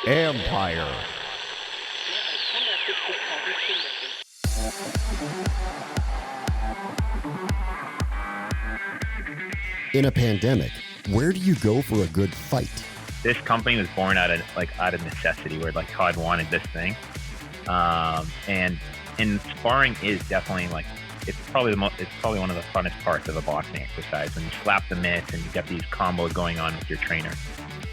Empire. In a pandemic, where do you go for a good fight? This company was born out of necessity, where like Todd wanted this thing, and sparring is definitely it's probably one of the funnest parts of a boxing exercise, when you slap the mitts and you got these combos going on with your trainer.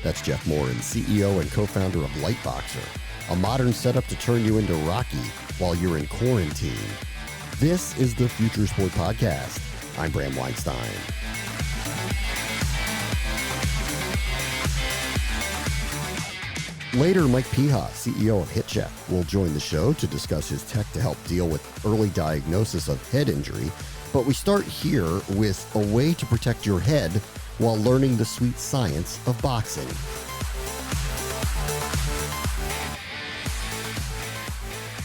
That's Jeff Morin, CEO and co-founder of Lightboxer, a modern setup to turn you into Rocky while you're in quarantine. This is the Future Sport Podcast. I'm Bram Weinstein. Later, Mike Piha, CEO of HitCheck, will join the show to discuss his tech to help deal with early diagnosis of head injury. But we start here with a way to protect your head while learning the sweet science of boxing.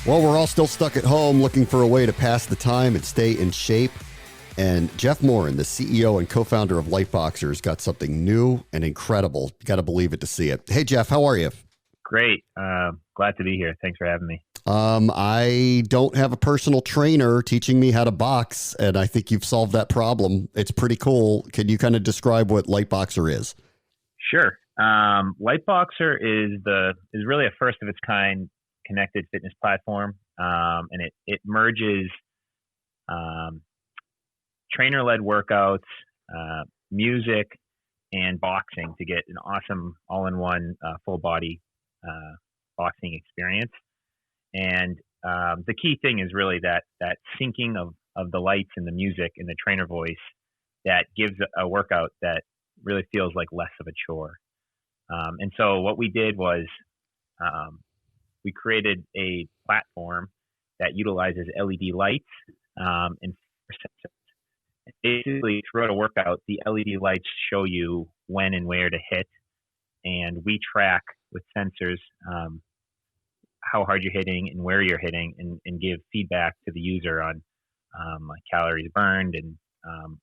Well, we're all still stuck at home looking for a way to pass the time and stay in shape. And Jeff Morin, the CEO and co-founder of Lightboxer, has got something new and incredible. You got to believe it to see it. Hey, Jeff, how are you? Great. Glad to be here. Thanks for having me. I don't have a personal trainer teaching me how to box, and I think you've solved that problem. It's pretty cool. Can you kind of describe what Lightboxer is? Sure. Lightboxer is really a first of its kind connected fitness platform, and it merges trainer-led workouts, music, and boxing to get an awesome all-in-one full body boxing experience. And the key thing is really that syncing of the lights and the music and the trainer voice that gives a workout that really feels like less of a chore. And so what we did was we created a platform that utilizes LED lights and basically throughout a workout, the LED lights show you when and where to hit, and we track with sensors how hard you're hitting and where you're hitting, and give feedback to the user on like calories burned and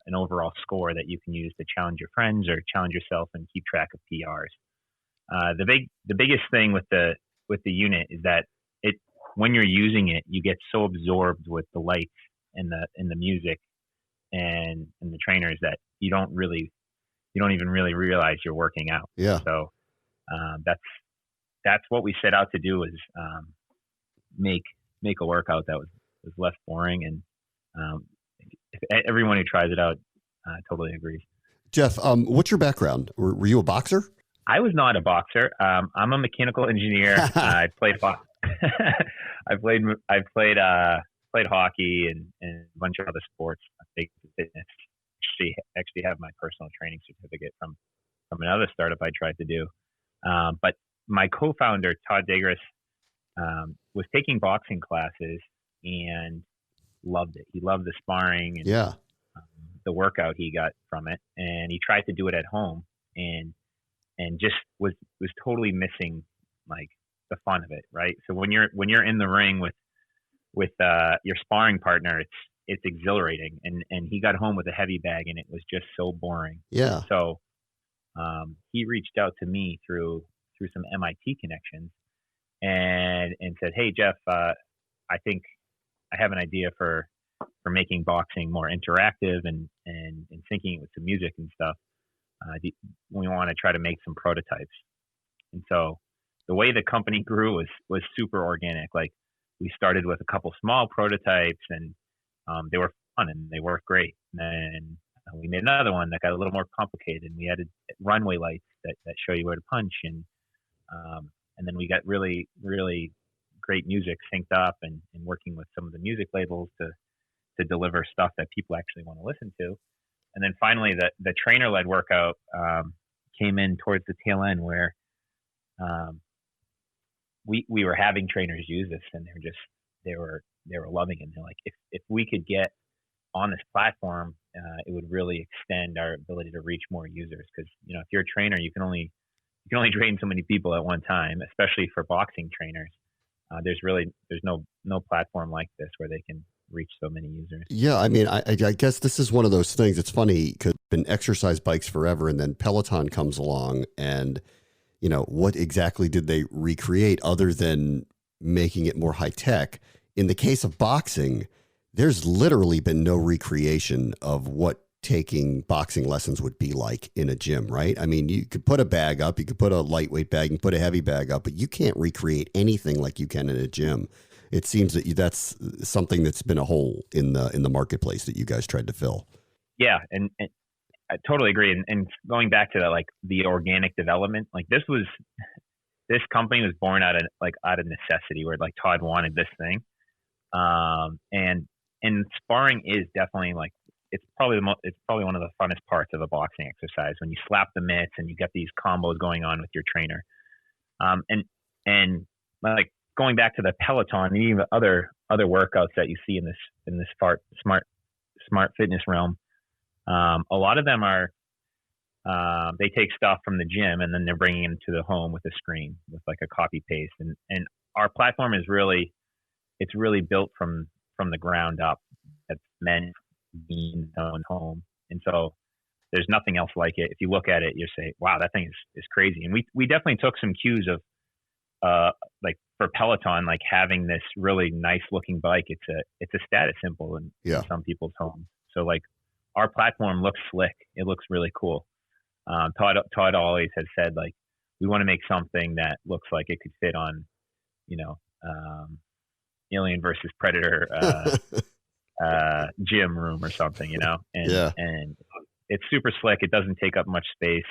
an overall score that you can use to challenge your friends or challenge yourself and keep track of PRs. The biggest thing with the unit is that when you're using it, you get so absorbed with the lights and the music and the trainers that you don't even really realize you're working out. Yeah. So that's what we set out to do, is make a workout that was less boring, and everyone who tries it out totally agrees. Jeff, what's your background? Were you a boxer? I was not a boxer. I'm a mechanical engineer. I played played hockey and a bunch of other sports. Big fitness. Actually have my personal training certificate from another startup I tried to do. But my co-founder, Todd Degris, was taking boxing classes and loved it. He loved the sparring and the workout he got from it. And he tried to do it at home and just was totally missing like the fun of it, right? So when you're in the ring with your sparring partner, it's exhilarating, and he got home with a heavy bag and it was just so boring. Yeah. So he reached out to me through some MIT connections and said, "Hey Jeff, I think I have an idea for making boxing more interactive and syncing it with some music and stuff. We want to try to make some prototypes." And so the way the company grew was super organic. Like, we started with a couple small prototypes, and they were fun and they worked great. And then we made another one that got a little more complicated, and we added runway lights that show you where to punch. And then we got really, really great music synced up and working with some of the music labels to deliver stuff that people actually want to listen to. And then finally, the trainer-led workout came in towards the tail end, where we were having trainers use this, and they were loving it. And they're like, if we could get on this platform, it would really extend our ability to reach more users. Because if you're a trainer, you can only train so many people at one time, especially for boxing trainers. There's no platform like this where they can reach so many users. Yeah, I mean, I guess this is one of those things. It's funny because been exercise bikes forever, and then Peloton comes along, and what exactly did they recreate other than making it more high tech? In the case of boxing, there's literally been no recreation of what taking boxing lessons would be like in a gym, right? I mean, you could put a bag up, you could put a lightweight bag, and put a heavy bag up, but you can't recreate anything like you can in a gym. It seems that that's something that's been a hole in the marketplace that you guys tried to fill. Yeah, and I totally agree. And going back to like the organic development, like this company was born out of necessity, where like Todd wanted this thing, and sparring is definitely like it's probably one of the funnest parts of a boxing exercise, when you slap the mitts and you get these combos going on with your trainer, and like going back to the Peloton and even other workouts that you see in this smart fitness realm. A lot of them are, they take stuff from the gym and then they're bringing it to the home with a screen with like a copy paste. And our platform is really built from the ground up. That's meant being own home. And so there's nothing else like it. If you look at it, you say, wow, that thing is crazy. And we definitely took some cues of, like for Peloton, like having this really nice looking bike. It's a status symbol in some people's homes. So like, our platform looks slick. It looks really cool. Todd always has said, like, we want to make something that looks like it could fit on, Alien versus Predator gym room or something, and it's super slick. It doesn't take up much space.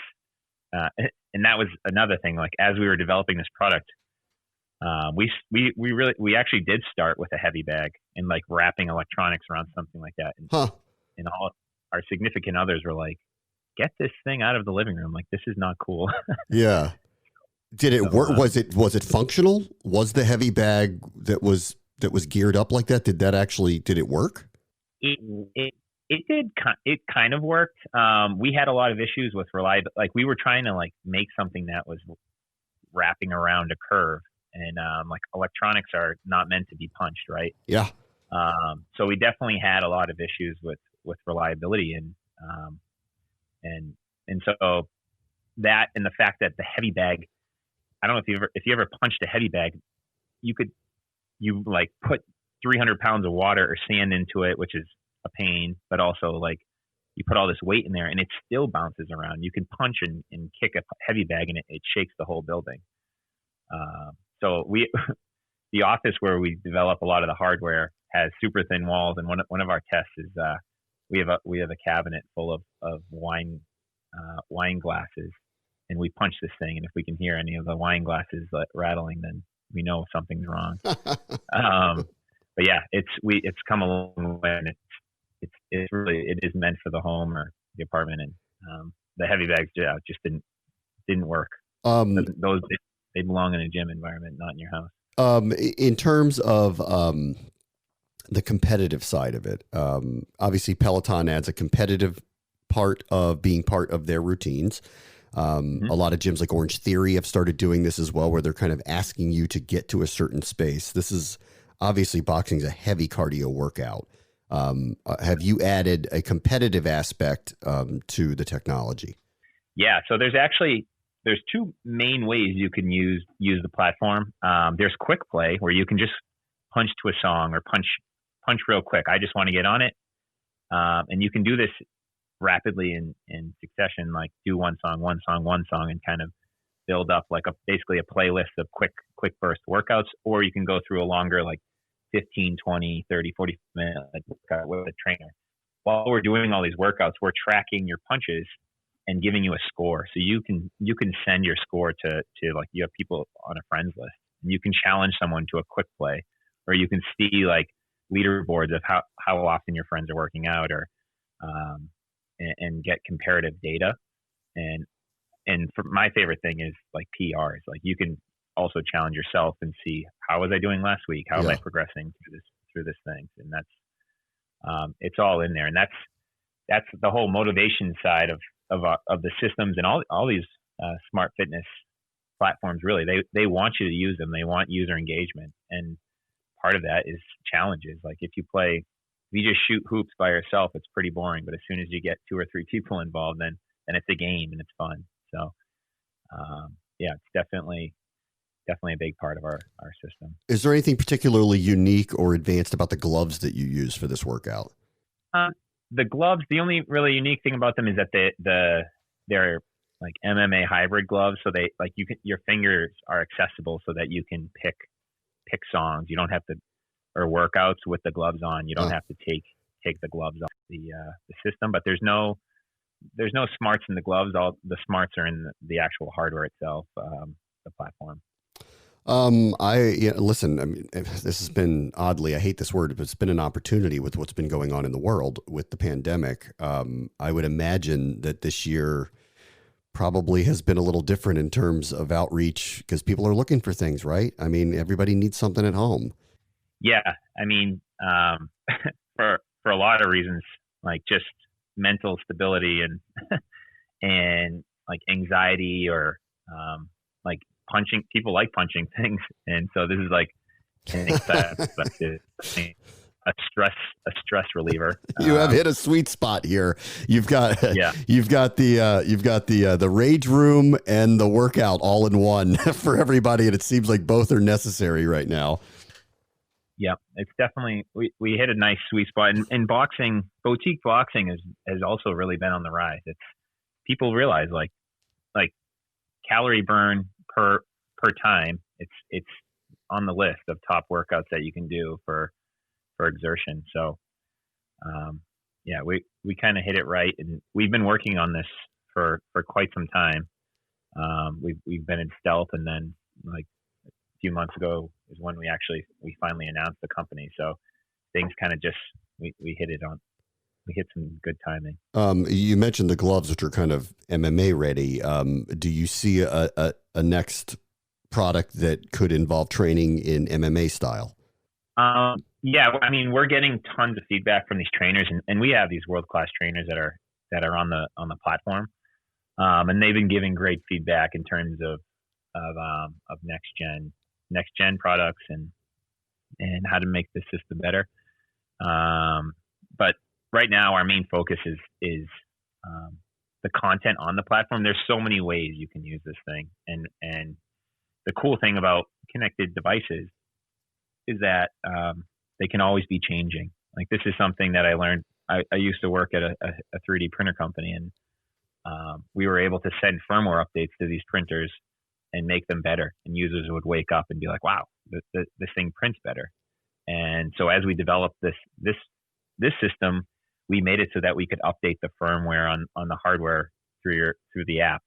And that was another thing. Like, as we were developing this product, we actually did start with a heavy bag and like wrapping electronics around something like that. And all our significant others were like, get this thing out of the living room. Like, this is not cool. Yeah. Did it work? Was it functional? Was the heavy bag that was geared up like that? Did it work? It did. It kind of worked. We had a lot of issues with reliability. Like, we were trying to like make something that was wrapping around a curve, and like electronics are not meant to be punched, right? Yeah. So we definitely had a lot of issues with reliability, and so that, and the fact that the heavy bag, I don't know if you ever punched a heavy bag, you like put 300 pounds of water or sand into it, which is a pain, but also like you put all this weight in there and it still bounces around. You can punch and kick a heavy bag and it shakes the whole building. So the office where we develop a lot of the hardware has super thin walls, and one of our tests is we have a cabinet full of wine glasses, and we punch this thing, and if we can hear any of the wine glasses rattling, then we know something's wrong. But yeah, it's come a long way, and it's really, it is meant for the home or the apartment, and the heavy bags just didn't work. Those they belong in a gym environment, not in your house. In terms of the competitive side of it, obviously Peloton adds a competitive part of being part of their routines. A lot of gyms like Orange Theory have started doing this as well, where they're kind of asking you to get to a certain space. This is obviously, boxing is a heavy cardio workout. Have you added a competitive aspect to the technology? Yeah, so there's two main ways you can use the platform. There's quick play, where you can just punch to a song or punch real quick. I just want to get on it, and you can do this rapidly in succession, like do one song, and kind of build up like basically a playlist of quick burst workouts. Or you can go through a longer, like 15, 20, 30, 40 minute workout with a trainer. While we're doing all these workouts, we're tracking your punches and giving you a score. So you can send your score to like, you have people on a friends list, and you can challenge someone to a quick play, or you can see like leaderboards of how often your friends are working out, or and get comparative data. And for my favorite thing is like PRs. Like, you can also challenge yourself and see, how was I doing last week? How am I progressing through this thing? And that's it's all in there. And that's the whole motivation side of the systems, and all these smart fitness platforms. Really, they want you to use them. They want user engagement, and part of that is challenges. Like, if you play if you just shoot hoops by yourself, it's pretty boring. But as soon as you get 2 or 3 people involved, then it's a game and it's fun. So yeah, it's definitely a big part of our system. Is there anything particularly unique or advanced about the gloves that you use for this workout? The gloves, the only really unique thing about them is that they're like MMA hybrid gloves. So they like your fingers are accessible so that you can pick songs. You don't have to, or workouts with the gloves on. You don't have to take the gloves off the system. But there's no smarts in the gloves. All the smarts are in the actual hardware itself, the platform. Listen, I mean, this has been oddly, I hate this word, but it's been an opportunity with what's been going on in the world with the pandemic. I would imagine that this year probably has been a little different in terms of outreach because people are looking for things, right? I mean, everybody needs something at home. Yeah. I mean, for a lot of reasons, like just mental stability and like anxiety or, like punching, people like punching things. And so this is like a stress reliever. You have hit a sweet spot here. You've got the rage room and the workout all in one for everybody. And it seems like both are necessary right now. Yeah, it's definitely, we hit a nice sweet spot. And boxing, boutique boxing has also really been on the rise. It's, people realize like calorie burn per time, it's on the list of top workouts that you can do for exertion. So, yeah, we kind of hit it right, and we've been working on this for quite some time. We've been in stealth, and then like a few months ago is when we finally announced the company. So things kind of just we hit some good timing. You mentioned the gloves, which are kind of MMA ready. Do you see a next product that could involve training in MMA style? Yeah, I mean, we're getting tons of feedback from these trainers, and we have these world-class trainers that are on the platform, and they've been giving great feedback in terms of next gen products and how to make the system better. But right now, our main focus is the content on the platform. There's so many ways you can use this thing, and the cool thing about connected devices is that they can always be changing. Like this is something that I learned. I used to work at a 3D printer company, and we were able to send firmware updates to these printers and make them better. And users would wake up and be like, "Wow, this thing prints better." And so as we developed this system, we made it so that we could update the firmware on the hardware through the app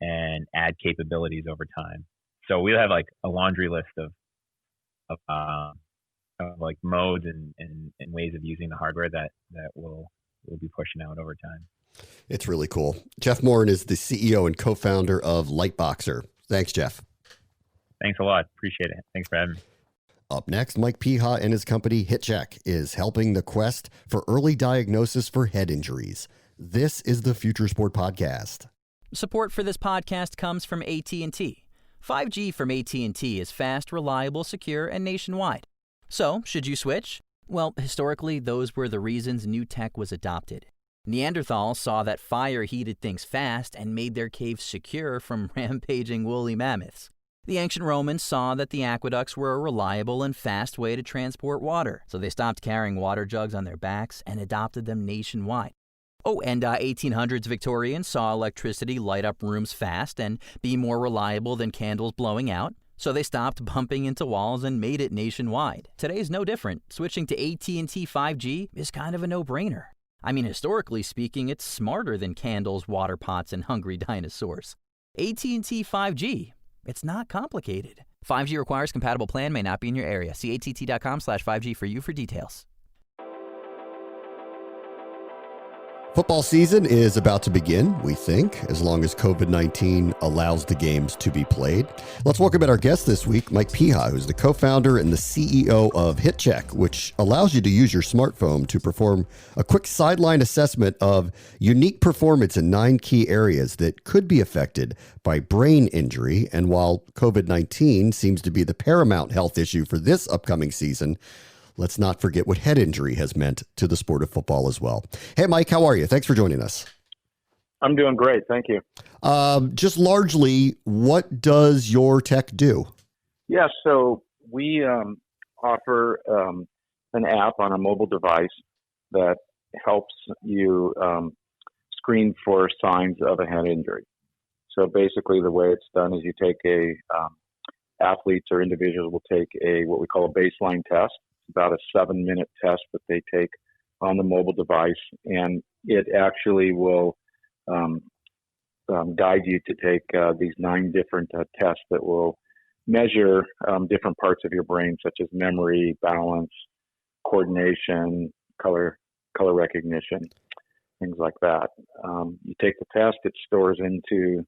and add capabilities over time. So we'll have like a laundry list of like modes and ways of using the hardware that we'll be pushing out over time. It's really cool. Jeff Morin is the CEO and co-founder of Lightboxer. Thanks, Jeff. Thanks a lot. Appreciate it. Thanks for having me. Up next, Mike Piha and his company HitCheck is helping the quest for early diagnosis for head injuries. This is the Future Sport Podcast. Support for this podcast comes from AT&T. 5G from AT&T is fast, reliable, secure, and nationwide. So, should you switch? Well, historically, those were the reasons new tech was adopted. Neanderthals saw that fire heated things fast and made their caves secure from rampaging woolly mammoths. The ancient Romans saw that the aqueducts were a reliable and fast way to transport water, so they stopped carrying water jugs on their backs and adopted them nationwide. Oh, and 1800s Victorians saw electricity light up rooms fast and be more reliable than candles blowing out, so they stopped bumping into walls and made it nationwide. Today's no different. Switching to AT&T 5G is kind of a no-brainer. I mean, historically speaking, it's smarter than candles, water pots, and hungry dinosaurs. AT&T 5G, it's not complicated. 5G requires compatible plan, may not be in your area. See att.com/5G for you for details. Football season is about to begin, we think, as long as COVID-19 allows the games to be played. Let's welcome our guest this week, Mike Piha, who's the co-founder and the CEO of HitCheck, which allows you to use your smartphone to perform a quick sideline assessment of unique performance in 9 key areas that could be affected by brain injury. And while COVID-19 seems to be the paramount health issue for this upcoming season, let's not forget what head injury has meant to the sport of football as well. Hey, Mike, how are you? Thanks for joining us. I'm doing great. Thank you. Just largely, what does your tech do? Yeah, so we offer an app on a mobile device that helps you screen for signs of a head injury. So basically the way it's done is you take athletes or individuals will take what we call a baseline test. It's about a 7-minute test that they take on the mobile device, and it actually will guide you to take these 9 different tests that will measure different parts of your brain, such as memory, balance, coordination, color recognition, things like that. You take the test, it stores into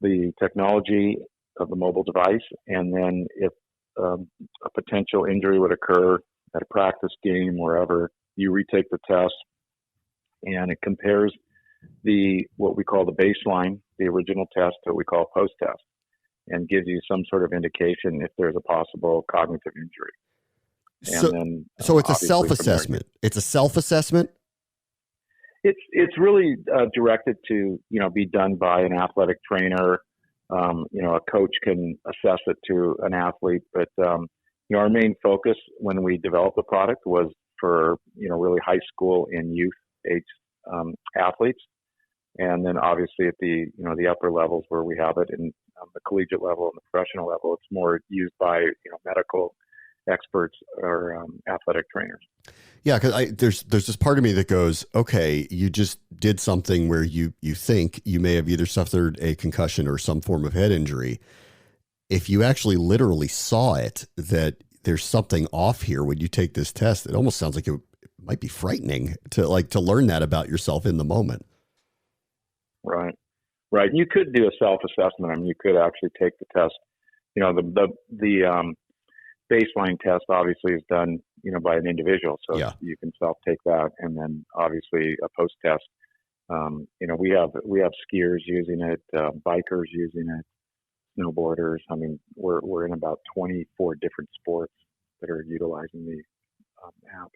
the technology of the mobile device, and then if a potential injury would occur at a practice game, wherever, you retake the test, and it compares what we call the baseline, the original test, to what we call a post-test, and gives you some sort of indication if there's a possible cognitive injury. So it's a self-assessment. It's a self-assessment? It's really directed to, be done by an athletic trainer. A coach can assess it to an athlete, but our main focus when we developed the product was for really high school and youth age athletes, and then obviously at the upper levels where we have it in the collegiate level and the professional level, it's more used by medical experts or athletic trainers. Yeah, because there's this part of me that goes, okay, you just did something where you think you may have either suffered a concussion or some form of head injury. If you actually literally saw it, that there's something off here when you take this test, it almost sounds like it might be frightening to learn that about yourself in the moment. Right. You could do a self-assessment. I mean, you could actually take the test. The baseline test obviously is done, by an individual. So yeah, you can self-take that. And then obviously a post-test, we have skiers using it, bikers using it, snowboarders. I mean, we're in about 24 different sports that are utilizing the app.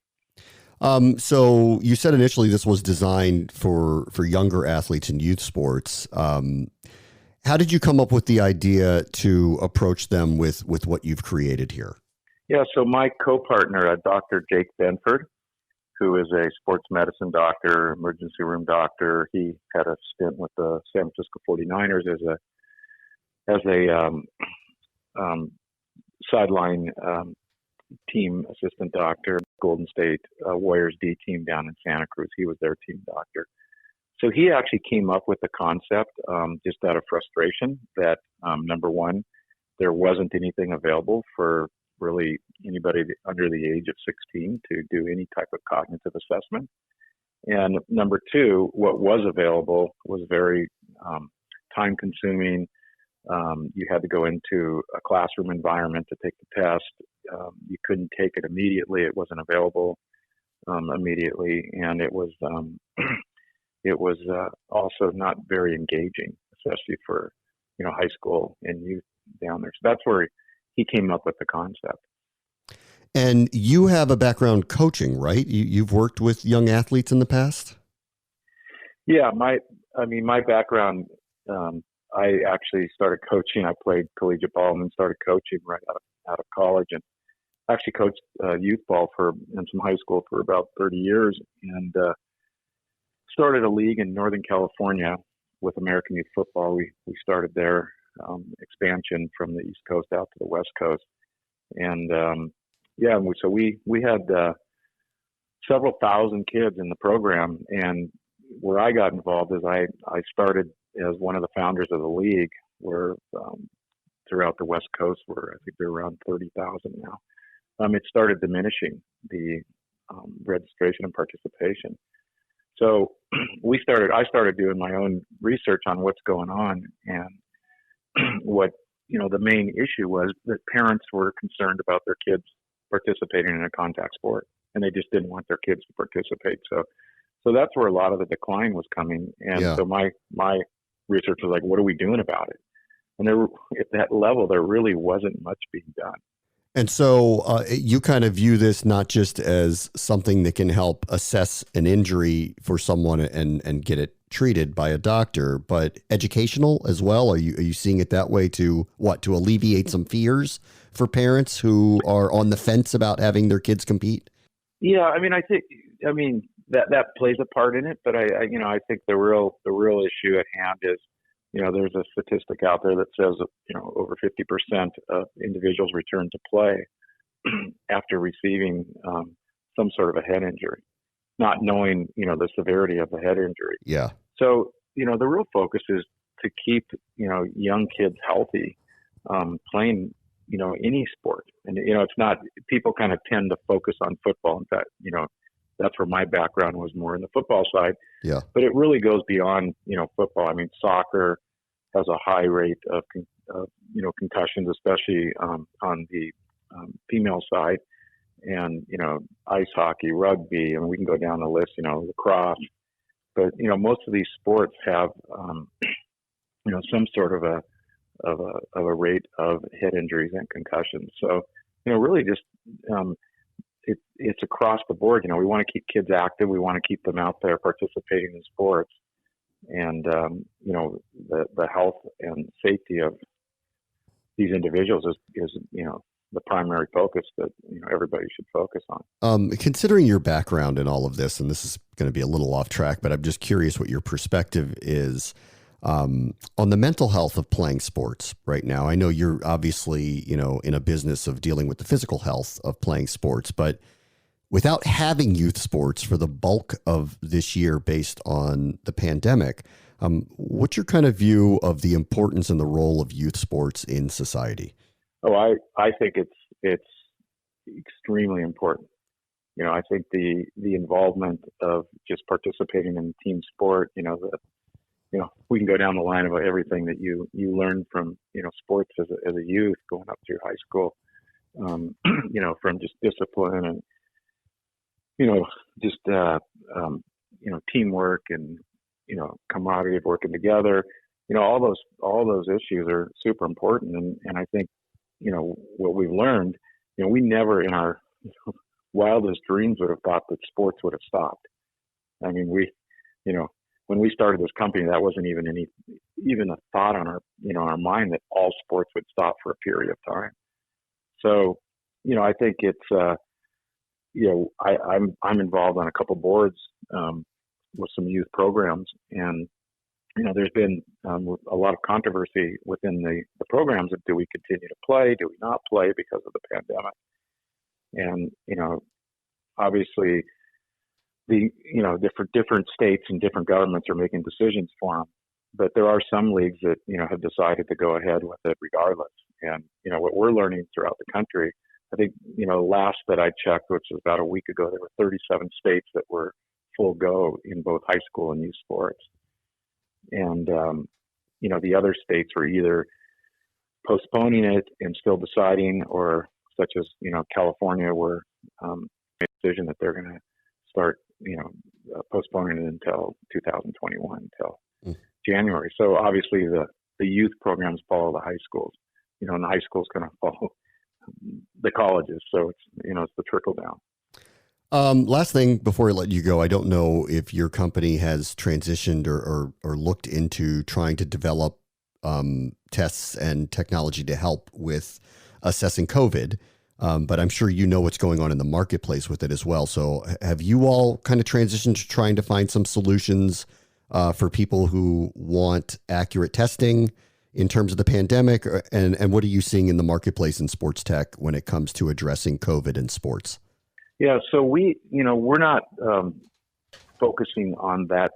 So you said initially this was designed for younger athletes in youth sports. How did you come up with the idea to approach them with what you've created here? Yeah, so my co-partner, Dr. Jake Benford, who is a sports medicine doctor, emergency room doctor, he had a stint with the San Francisco 49ers as a sideline team assistant doctor, Golden State Warriors D team down in Santa Cruz. He was their team doctor. So he actually came up with the concept just out of frustration that, number one, there wasn't anything available for really anybody under the age of 16 to do any type of cognitive assessment. And number two, what was available was very time consuming. You had to go into a classroom environment to take the test. You couldn't take it immediately. It wasn't available immediately. And it was also not very engaging, especially for, high school and youth down there. So that's where he came up with the concept. And you have a background coaching, right? You've worked with young athletes in the past? Yeah, my background, I actually started coaching. I played collegiate ball and then started coaching right out of college, and actually coached youth ball in some high school for about 30 years, and started a league in Northern California with American Youth Football. We started their expansion from the East Coast out to the West Coast, and so we had several thousand kids in the program. And where I got involved is I started as one of the founders of the league, where throughout the West Coast, where I think they're around 30,000 now. It started diminishing the registration and participation. So I started doing my own research on what's going on, and what, the main issue was that parents were concerned about their kids participating in a contact sport, and they just didn't want their kids to participate. So that's where a lot of the decline was coming. And so my research was like, what are we doing about it? And at that level, there really wasn't much being done. And so you kind of view this not just as something that can help assess an injury for someone and get it treated by a doctor, but educational as well. Are you seeing it that way to alleviate some fears for parents who are on the fence about having their kids compete? Yeah, I mean, that plays a part in it, but I think the real issue at hand is, there's a statistic out there that says, over 50% of individuals return to play after receiving some sort of a head injury, not knowing, the severity of the head injury. Yeah. So, the real focus is to keep, young kids healthy, playing, any sport. And, it's not, people kind of tend to focus on football. In fact, that's where my background was, more in the football side. Yeah. But it really goes beyond, football. I mean, soccer has a high rate of concussions, especially on the female side, and ice hockey, rugby, and we can go down the list. Lacrosse. But most of these sports have some sort of a rate of head injuries and concussions. So really just it's across the board. We want to keep kids active. We want to keep them out there participating in sports, and the health and safety of these individuals is the primary focus that everybody should focus on. Considering your background in all of this, and this is going to be a little off track, but I'm just curious what your perspective is on the mental health of playing sports right now. I know you're obviously in a business of dealing with the physical health of playing sports, but without having youth sports for the bulk of this year based on the pandemic, what's your kind of view of the importance and the role of youth sports in society? Oh, I think it's extremely important. I think the involvement of just participating in team sport, we can go down the line about everything that you learn from, sports as a youth going up through high school, from just discipline and, teamwork and, camaraderie of working together, all those issues are super important. And I think, what we've learned, we never in our wildest dreams would have thought that sports would have stopped. I mean, when we started this company, that wasn't even a thought on our mind that all sports would stop for a period of time. So, I think it's, I'm involved on a couple boards with some youth programs, and there's been a lot of controversy within the programs of, do we continue to play, do we not play because of the pandemic? And obviously the different states and different governments are making decisions for them, but there are some leagues that have decided to go ahead with it regardless. And what we're learning throughout the country, I think last that I checked, which was about a week ago, there were 37 states that were full go in both high school and youth sports. And, the other states were either postponing it and still deciding, or such as, California, were made a decision that they're going to start, postponing it until 2021, until January. So obviously the youth programs follow the high schools, and the high schools going to follow the colleges. So it's, it's the trickle down. Last thing before I let you go, I don't know if your company has transitioned or looked into trying to develop tests and technology to help with assessing COVID, but I'm sure what's going on in the marketplace with it as well. So have you all kind of transitioned to trying to find some solutions for people who want accurate testing in terms of the pandemic? And what are you seeing in the marketplace in sports tech when it comes to addressing COVID in sports? Yeah, so we're not focusing on that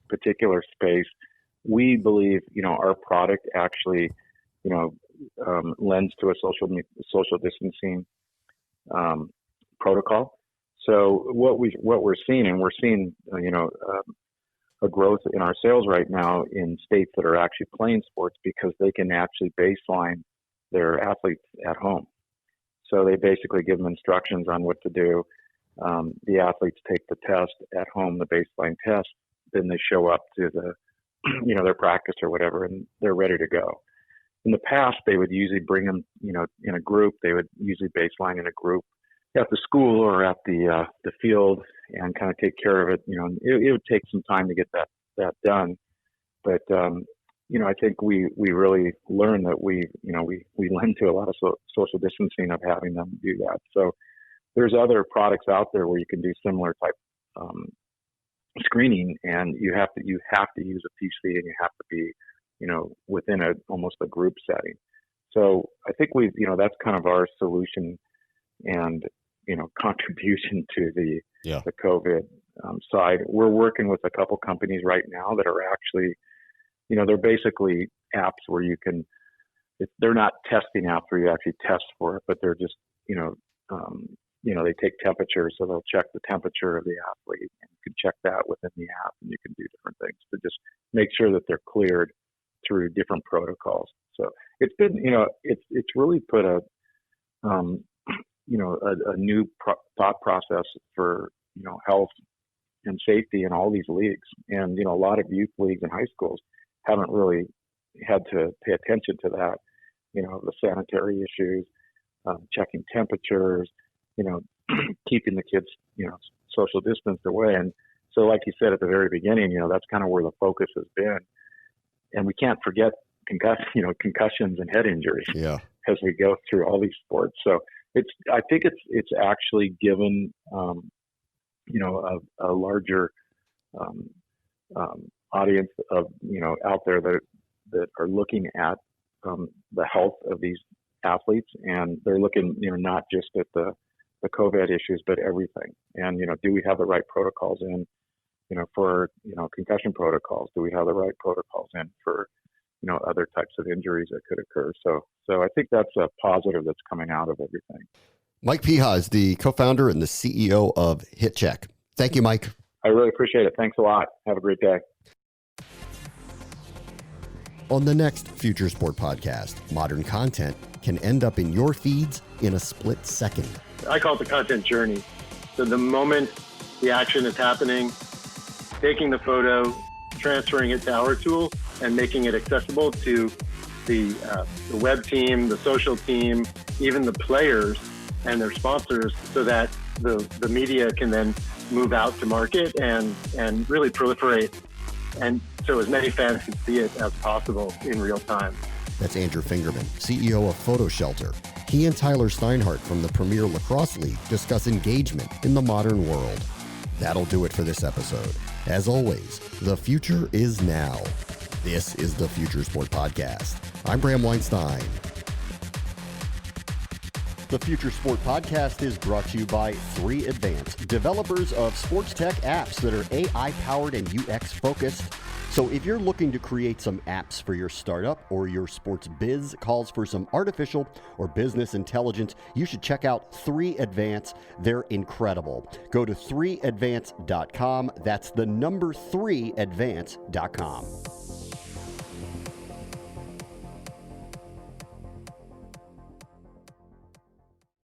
particular space. We believe, our product actually, lends to a social distancing protocol. So what we're seeing, and we're seeing, a growth in our sales right now in states that are actually playing sports, because they can actually baseline their athletes at home. So they basically give them instructions on what to do. The athletes take the test at home, the baseline test, then they show up to their practice or whatever, and they're ready to go. in the past, they would usually bring them, in a group. They would usually baseline in a group at the school or at the field and kind of take care of it. It would take some time to get that done. But, I think we really learned that we lend to a lot of social distancing of having them do that. So there's other products out there where you can do similar type screening, and you have to use a PC, and you have to be within almost a group setting. So I think that's kind of our solution and contribution to the COVID side. We're working with a couple companies right now that are actually, they're basically apps where you can. They're not testing apps where you actually test for it, but they're just they take temperature, so they'll check the temperature of the athlete, and you can check that within the app, and you can do different things to just make sure that they're cleared through different protocols. So it's been, it's really put a new thought process for, health and safety in all these leagues. And, a lot of youth leagues and high schools haven't really had to pay attention to that, the sanitary issues, checking temperatures, keeping the kids, social distance away. And so, like you said at the very beginning, that's kind of where the focus has been. And we can't forget concussions and head injuries as we go through all these sports. So I think it's actually given, a larger audience of, out there that are looking at the health of these athletes, and they're looking, not just at the COVID issues, but everything. And, do we have the right protocols in, for, concussion protocols? Do we have the right protocols in for, other types of injuries that could occur? So I think that's a positive that's coming out of everything. Mike Piha is the co-founder and the CEO of HitCheck. Thank you, Mike. I really appreciate it. Thanks a lot. Have a great day. On the next Future Sport podcast, modern content can end up in your feeds in a split second. I call it the content journey. So the moment the action is happening, taking the photo, transferring it to our tool, and making it accessible to the web team, the social team, even the players and their sponsors, so that the media can then move out to market and really proliferate, and so as many fans can see it as possible in real time. That's Andrew Fingerman, CEO of Photo Shelter. He and Tyler Steinhardt from the Premier Lacrosse League discuss engagement in the modern world. That'll do it for this episode. As always, the future is now. This is the Future Sport Podcast. I'm Bram Weinstein. The Future Sport Podcast is brought to you by 3 Advanced, developers of sports tech apps that are AI-powered and UX-focused. So if you're looking to create some apps for your startup or your sports biz calls for some artificial or business intelligence, you should check out 3 Advanced. They're incredible. Go to 3advance.com. That's the number 3advance.com.